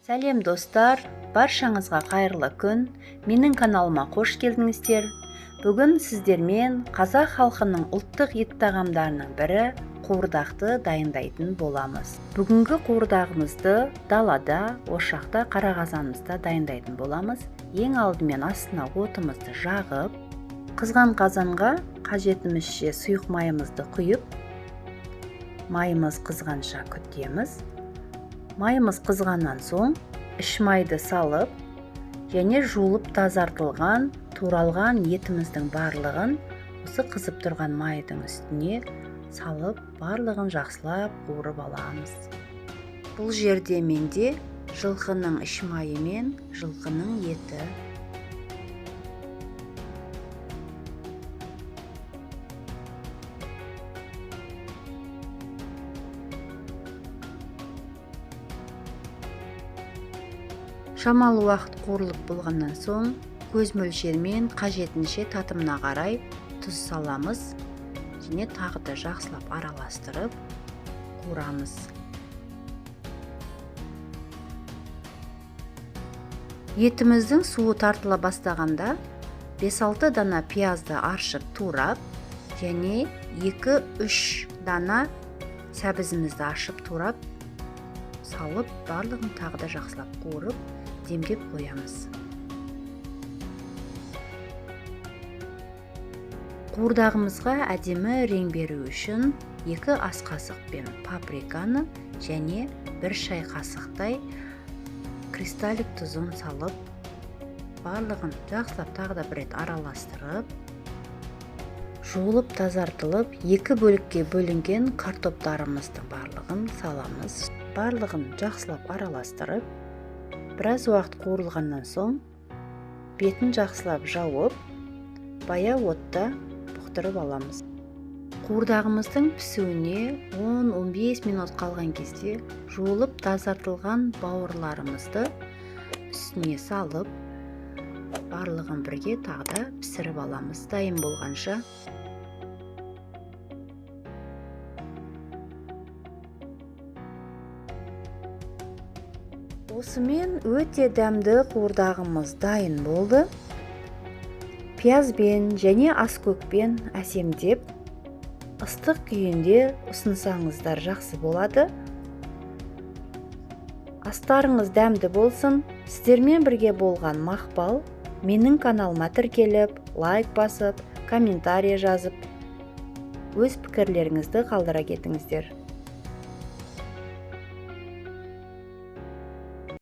Сәлем достар, баршаңызға қайырлы күн. Менің каналыма қош келдіңіздер. Бүгін сіздермен қазақ халқының ұлттық ет тағамдарының бірі қуырдақты дайындайтын боламыз. Бүгінгі қуырдағымызды далада, ошақта, қара қазанымызда дайындайтын боламыз. Ең алдымен астына отымызды жағып, қызған қазанға қажетімізше сұйық майымызды құйып, майымыз қызғанша күтеміз. Майымыз қызғаннан соң іш майды салып және жуылып тазартылған туралған етіміздің барлығын осы қызып тұрған майдың үстіне салып барлығын жақсылап қуырып аламыз. Бұл жерде менде жылқының іш майы мен жылқының еті. Шамалы уақыт қуырылып болғаннан соң көз мөлшермен қажетінше татымына қарай тұз саламыз және тағы да жақсылап араластырып қуырамыз. Етіміздің суы тартыла бастағанда 5-6 дана пиязды аршып турап және 2-3 дана сәбізімізді аршып турап салып барлығын тағы да жақсылап қуырып демдеп қоямыз. Қуырдағымызға әдемі рең беру үшін 2 ас қасықпен паприканы және 1 шай қасықтай кристаллик тұзын салып, барлығын жақсылап тағы да бір рет араластырып, жуылып тазартылып 2 бөлікке бөлінген картоптарымыздың барлығын саламыз. Барлығын жақсылап араластырып, біраз уақыт қуырылғаннан соң бетін жақсылап жауып, баяу отта бұқтырып аламыз. Қуырдағымыздың пісуіне 10-15 минут қалған кезде жуылып тазартылған бауырларымызды үстіне салып, барлығын бірге тағы да пісіріп аламыз. Дайын болғанша. Осымен өте дәмді қуырдағымыз дайын болды. Пиязбен және аскөкпен әсемдеп, ыстық күйінде ұсынсаңыздар жақсы болады. Астарыңыз дәмді болсын. Сіздермен бірге болған Мақпал. Менің каналыма тіркеліп, лайк басып, комментарий жазып, өз пікірлеріңізді қалдыра кетіңіздер.